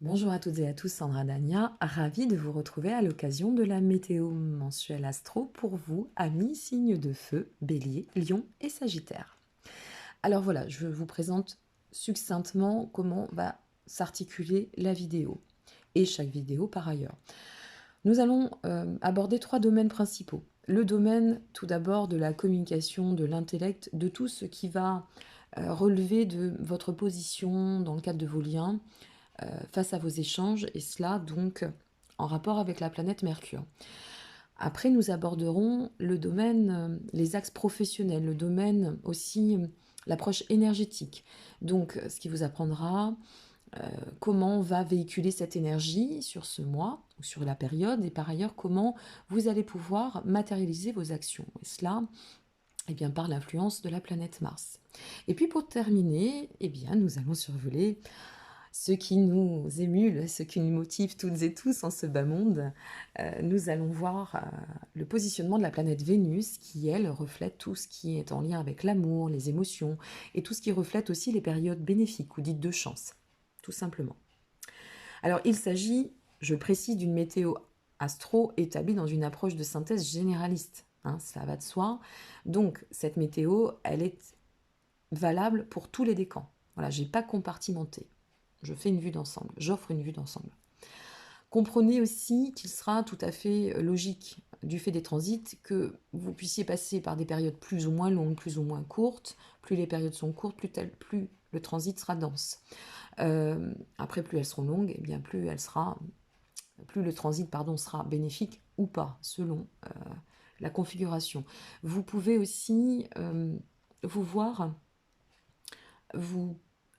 Bonjour à toutes et à tous, Sandra Dania, ravie de vous retrouver à l'occasion de la météo mensuelle astro pour vous, amis signes de feu, bélier, lion et sagittaire. Alors voilà, je vous présente succinctement comment va s'articuler la vidéo et chaque vidéo par ailleurs. Nous allons aborder trois domaines principaux. Le domaine tout d'abord de la communication, de l'intellect, de tout ce qui va relever de votre position dans le cadre de vos liens, face à vos échanges, et cela donc en rapport avec la planète Mercure. Après, nous aborderons le domaine, les axes professionnels, le domaine aussi, l'approche énergétique. Donc, ce qui vous apprendra comment on va véhiculer cette énergie sur ce mois ou sur la période, et par ailleurs, comment vous allez pouvoir matérialiser vos actions. Et cela, eh bien, par l'influence de la planète Mars. Et puis, pour terminer, eh bien, nous allons survoler ce qui nous émule, ce qui nous motive toutes et tous en ce bas monde. Nous allons voir le positionnement de la planète Vénus qui, elle, reflète tout ce qui est en lien avec l'amour, les émotions et tout ce qui reflète aussi les périodes bénéfiques ou dites de chance, tout simplement. Alors, il s'agit, je précise, d'une météo astro établie dans une approche de synthèse généraliste. Hein, ça va de soi. Donc, cette météo, elle est valable pour tous les décans. Voilà, j'ai pas compartimenté. Je fais une vue d'ensemble, j'offre une vue d'ensemble. Comprenez aussi qu'il sera tout à fait logique, du fait des transits, que vous puissiez passer par des périodes plus ou moins longues, plus ou moins courtes. Plus les périodes sont courtes, plus le transit sera dense. Après, plus elles seront longues, et bien plus le transit sera bénéfique ou pas, selon la configuration. Vous pouvez aussi vous voir vous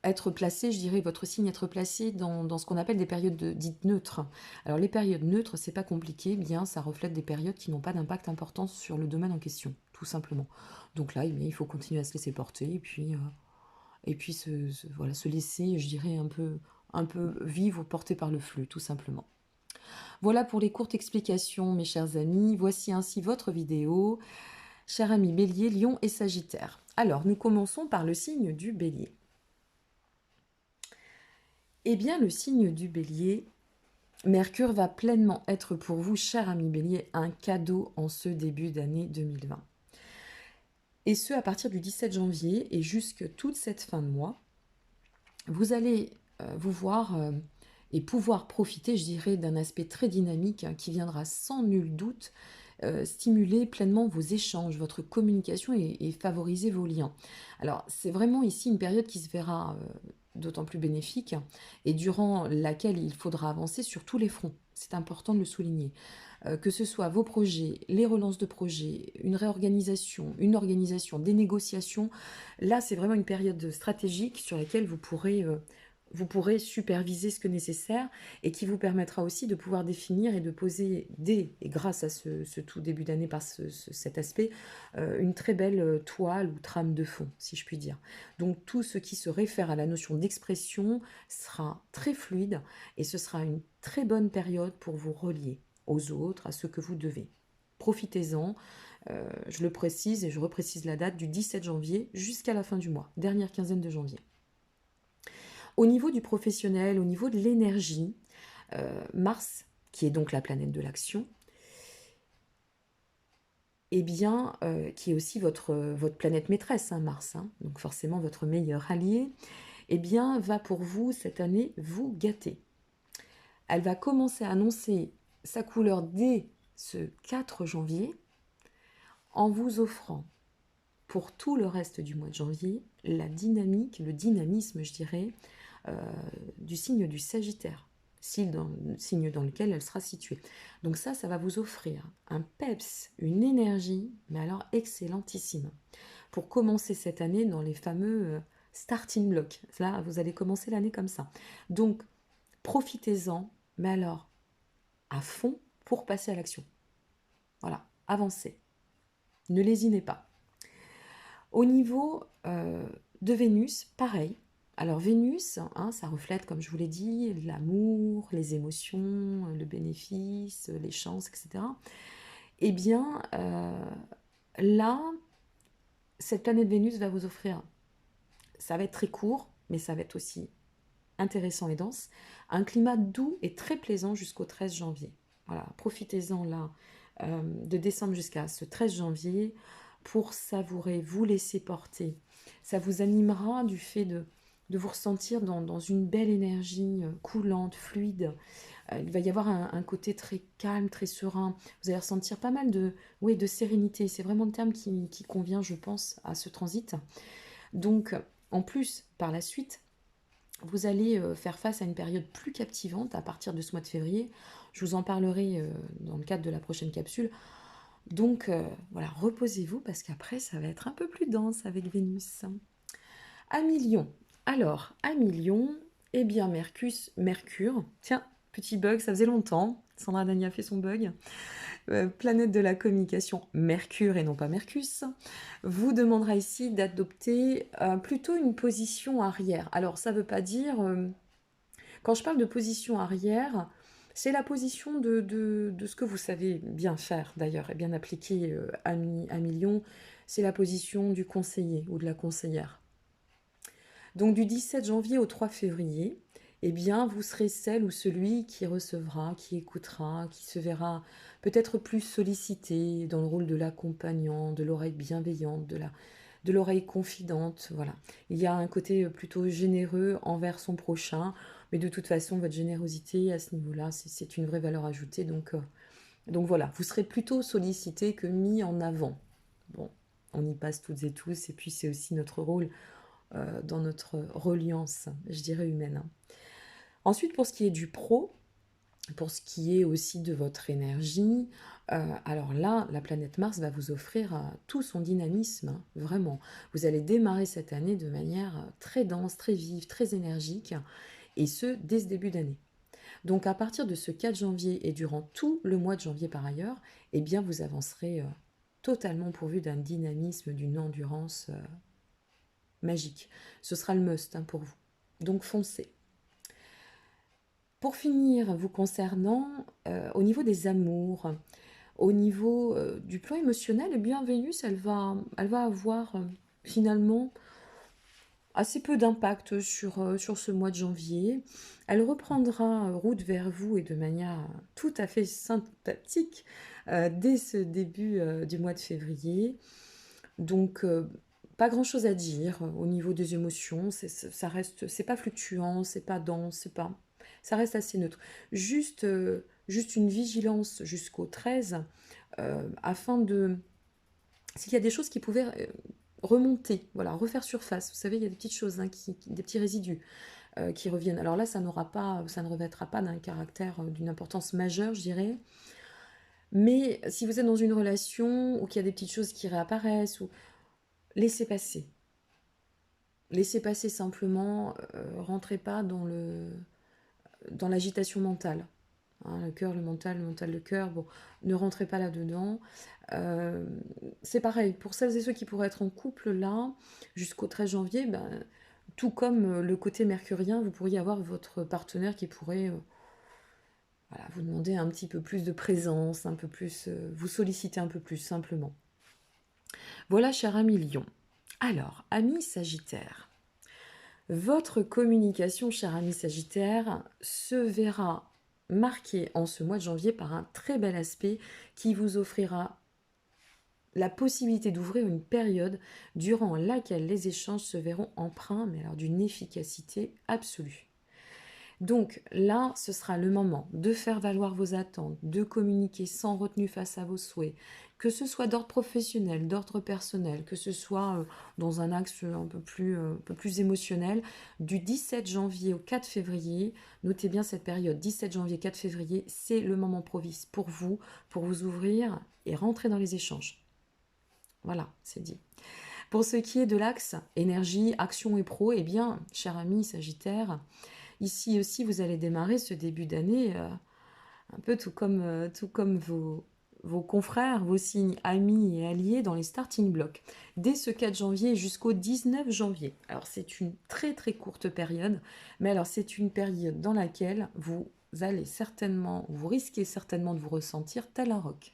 être placé, je dirais, votre signe être placé dans ce qu'on appelle des périodes dites neutres. Alors les périodes neutres, c'est pas compliqué, bien ça reflète des périodes qui n'ont pas d'impact important sur le domaine en question, tout simplement. Donc là, eh bien, il faut continuer à se laisser porter et puis voilà, se laisser, je dirais, un peu vivre, porté par le flux, tout simplement. Voilà pour les courtes explications, mes chers amis. Voici ainsi votre vidéo, chers amis Bélier, Lion et Sagittaire. Alors, nous commençons par le signe du Bélier. Eh bien, le signe du Bélier, Mercure va pleinement être pour vous, cher ami Bélier, un cadeau en ce début d'année 2020. Et ce, à partir du 17 janvier et jusque toute cette fin de mois, vous allez vous voir et pouvoir profiter, je dirais, d'un aspect très dynamique qui viendra sans nul doute stimuler pleinement vos échanges, votre communication et favoriser vos liens. Alors, c'est vraiment ici une période qui se verra d'autant plus bénéfique et durant laquelle il faudra avancer sur tous les fronts. C'est important de le souligner. Que ce soit vos projets, les relances de projets, une réorganisation, une organisation, des négociations, là, c'est vraiment une période stratégique sur laquelle vous pourrez superviser ce que nécessaire et qui vous permettra aussi de pouvoir définir et de poser et grâce à ce tout début d'année par cet aspect, une très belle toile ou trame de fond, si je puis dire. Donc tout ce qui se réfère à la notion d'expression sera très fluide et ce sera une très bonne période pour vous relier aux autres, à ce que vous devez. Profitez-en, je le précise et je reprécise la date du 17 janvier jusqu'à la fin du mois, dernière quinzaine de janvier. Au niveau du professionnel, au niveau de l'énergie, Mars, qui est donc la planète de l'action, eh bien, qui est aussi votre planète maîtresse, hein, Mars, hein, donc forcément votre meilleur allié, eh bien, va pour vous cette année vous gâter. Elle va commencer à annoncer sa couleur dès ce 4 janvier en vous offrant pour tout le reste du mois de janvier la dynamique, le dynamisme, je dirais, du signe du Sagittaire, signe dans lequel elle sera située. Donc ça va vous offrir un peps, une énergie, mais alors excellentissime, pour commencer cette année dans les fameux starting blocks. Là, vous allez commencer l'année comme ça. Donc, profitez-en, mais alors à fond pour passer à l'action. Voilà, avancez. Ne lésinez pas. Au niveau de Vénus, pareil. Alors Vénus, hein, ça reflète, comme je vous l'ai dit, l'amour, les émotions, le bénéfice, les chances, etc. Eh bien, là, cette planète Vénus va vous offrir, ça va être très court, mais ça va être aussi intéressant et dense. Un climat doux et très plaisant jusqu'au 13 janvier. Voilà, profitez-en là de décembre jusqu'à ce 13 janvier pour savourer, vous laisser porter. Ça vous animera du fait de vous ressentir dans une belle énergie coulante, fluide. Il va y avoir un côté très calme, très serein. Vous allez ressentir pas mal oui, de sérénité. C'est vraiment le terme qui convient, je pense, à ce transit. Donc, en plus, par la suite, vous allez faire face à une période plus captivante à partir de ce mois de février. Je vous en parlerai dans le cadre de la prochaine capsule. Donc, voilà, reposez-vous parce qu'après, ça va être un peu plus dense avec Vénus. Amis Lion. Alors, amis Lion, eh bien, Mercure, tiens, petit bug, ça faisait longtemps. Sandra Dany a fait son bug. Planète de la communication, Mercure et non pas Mercus, vous demandera ici d'adopter plutôt une position arrière. Alors, ça ne veut pas dire... quand je parle de position arrière, c'est la position de ce que vous savez bien faire, d'ailleurs, et bien appliquer à Lion. C'est la position du conseiller ou de la conseillère. Donc du 17 janvier au 3 février, eh bien, vous serez celle ou celui qui recevra, qui écoutera, qui se verra peut-être plus sollicité dans le rôle de l'accompagnant, de l'oreille bienveillante, de l'oreille confidente. Voilà. Il y a un côté plutôt généreux envers son prochain, mais de toute façon, votre générosité à ce niveau-là, c'est une vraie valeur ajoutée. Donc voilà, vous serez plutôt sollicité que mis en avant. Bon, on y passe toutes et tous, et puis c'est aussi notre rôle dans notre reliance, je dirais, humaine. Ensuite, pour ce qui est du pro, pour ce qui est aussi de votre énergie, alors là, la planète Mars va vous offrir tout son dynamisme, hein, vraiment. Vous allez démarrer cette année de manière très dense, très vive, très énergique, et ce, dès ce début d'année. Donc à partir de ce 4 janvier et durant tout le mois de janvier par ailleurs, eh bien vous avancerez totalement pourvu d'un dynamisme, d'une endurance magique. Ce sera le must pour vous. Donc foncez. Pour finir, vous concernant, au niveau des amours, au niveau du plan émotionnel, eh bien Vénus, elle va avoir finalement assez peu d'impact sur ce mois de janvier. Elle reprendra route vers vous et de manière tout à fait sympathique dès ce début du mois de février. Donc, pas grand-chose à dire au niveau des émotions. Ça reste, c'est pas fluctuant, c'est pas dense, ça reste assez neutre. Juste une vigilance jusqu'au 13 afin de... S'il y a des choses qui pouvaient remonter, voilà, refaire surface. Vous savez, il y a des petites choses, hein, des petits résidus qui reviennent. Alors là, ça ne revêtira pas d'un caractère, d'une importance majeure, je dirais. Mais si vous êtes dans une relation où il y a des petites choses qui réapparaissent, laissez passer. Laissez passer simplement, rentrez pas dans l'agitation mentale. Hein, le cœur, le mental, le cœur, bon, ne rentrez pas là-dedans. C'est pareil, pour celles et ceux qui pourraient être en couple là, jusqu'au 13 janvier, ben, tout comme le côté mercurien, vous pourriez avoir votre partenaire qui pourrait voilà, vous demander un petit peu plus de présence, un peu plus, vous solliciter un peu plus simplement. Voilà, cher ami Lion. Alors, ami Sagittaire, votre communication, cher ami Sagittaire, se verra marquée en ce mois de janvier par un très bel aspect qui vous offrira la possibilité d'ouvrir une période durant laquelle les échanges se verront empreints, mais alors d'une efficacité absolue. Donc là, ce sera le moment de faire valoir vos attentes, de communiquer sans retenue face à vos souhaits, que ce soit d'ordre professionnel, d'ordre personnel, que ce soit dans un axe un peu plus émotionnel. Du 17 janvier au 4 février, notez bien cette période, 17 janvier-4 février, c'est le moment propice pour vous ouvrir et rentrer dans les échanges. Voilà, c'est dit. Pour ce qui est de l'axe énergie, action et pro, eh bien, cher ami Sagittaire, ici aussi, vous allez démarrer ce début d'année un peu tout comme vos confrères, vos signes amis et alliés dans les starting blocks. Dès ce 4 janvier jusqu'au 19 janvier. Alors, c'est une très très courte période, mais alors c'est une période dans laquelle vous risquez certainement de vous ressentir tel un roc.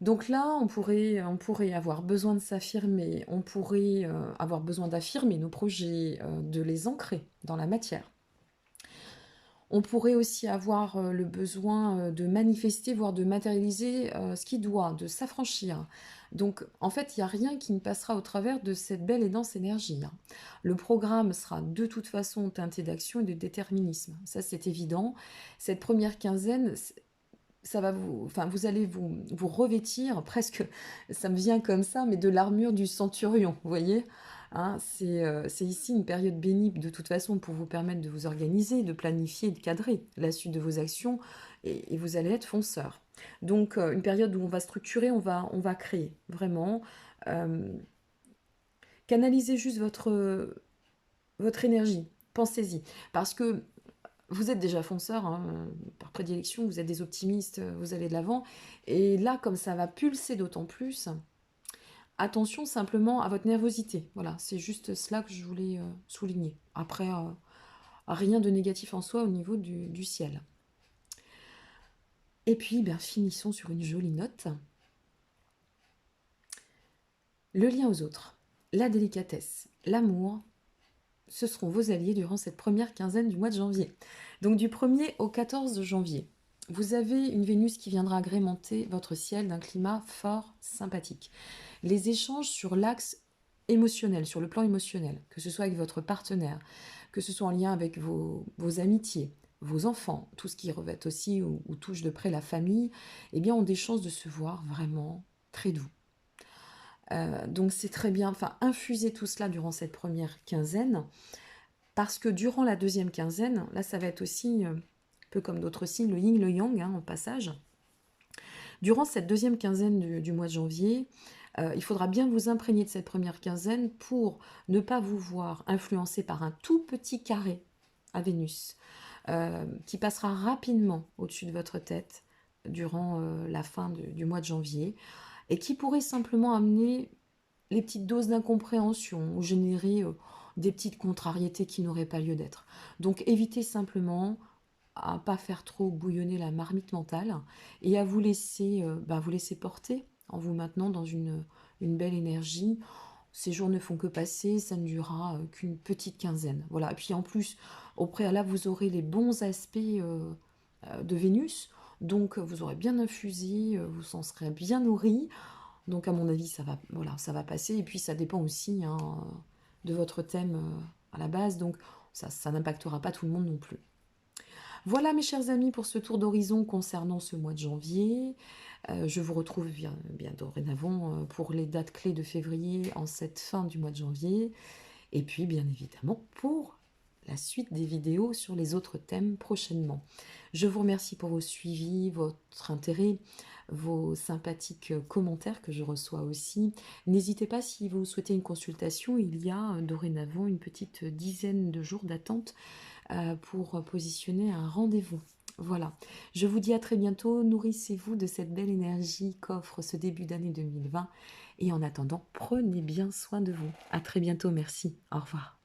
Donc là, on pourrait avoir besoin de s'affirmer, on pourrait, avoir besoin d'affirmer nos projets, de les ancrer dans la matière. On pourrait aussi avoir, le besoin, de manifester, voire de matérialiser, ce qui doit, de s'affranchir. Donc en fait, il y a rien qui ne passera au travers de cette belle et dense énergie, hein. Le programme sera de toute façon teinté d'action et de déterminisme. Ça, c'est évident. Cette première quinzaine, ça va vous allez vous revêtir presque, ça me vient comme ça, mais de l'armure du centurion, vous voyez? Hein, c'est ici une période bénie de toute façon pour vous permettre de vous organiser, de planifier, de cadrer la suite de vos actions et vous allez être fonceur. Donc une période où on va structurer, on va créer, vraiment. Euh, Canalisez juste votre énergie, pensez-y. Parce que vous êtes déjà fonceur, hein, par prédilection, vous êtes des optimistes, vous allez de l'avant. Et là, comme ça va pulser d'autant plus, attention simplement à votre nervosité. Voilà, c'est juste cela que je voulais souligner. Après, rien de négatif en soi au niveau du ciel. Et puis, ben, finissons sur une jolie note. Le lien aux autres, la délicatesse, l'amour, ce seront vos alliés durant cette première quinzaine du mois de janvier. Donc du 1er au 14 janvier, vous avez une Vénus qui viendra agrémenter votre ciel d'un climat fort, sympathique. Les échanges sur l'axe émotionnel, sur le plan émotionnel, que ce soit avec votre partenaire, que ce soit en lien avec vos amitiés, vos enfants, tout ce qui revêt aussi ou touche de près la famille, eh bien ont des chances de se voir vraiment très doux. Donc c'est très bien, enfin infusez tout cela durant cette première quinzaine, parce que durant la deuxième quinzaine, là ça va être aussi, un peu comme d'autres signes, le yin, le yang, hein, en passage. Durant cette deuxième quinzaine du mois de janvier, il faudra bien vous imprégner de cette première quinzaine pour ne pas vous voir influencé par un tout petit carré à Vénus, qui passera rapidement au-dessus de votre tête durant la fin du mois de janvier, et qui pourrait simplement amener les petites doses d'incompréhension ou générer des petites contrariétés qui n'auraient pas lieu d'être. Donc évitez simplement à pas faire trop bouillonner la marmite mentale et à vous laisser porter en vous maintenant dans une belle énergie. Ces jours ne font que passer, ça ne durera qu'une petite quinzaine. Voilà. Et puis en plus, au préalable, vous aurez les bons aspects de Vénus. Donc vous aurez bien infusé, vous en serez bien nourri. Donc à mon avis, voilà, ça va passer. Et puis ça dépend aussi, hein, de votre thème à la base. Donc ça n'impactera pas tout le monde non plus. Voilà mes chers amis pour ce tour d'horizon concernant ce mois de janvier. Je vous retrouve bien dorénavant pour les dates clés de février en cette fin du mois de janvier. Et puis bien évidemment pour la suite des vidéos sur les autres thèmes prochainement. Je vous remercie pour vos suivis, votre intérêt, vos sympathiques commentaires que je reçois aussi. N'hésitez pas si vous souhaitez une consultation, il y a dorénavant une petite dizaine de jours d'attente pour positionner un rendez-vous. Voilà, je vous dis à très bientôt, nourrissez-vous de cette belle énergie qu'offre ce début d'année 2020 et en attendant, prenez bien soin de vous. À très bientôt, merci, au revoir.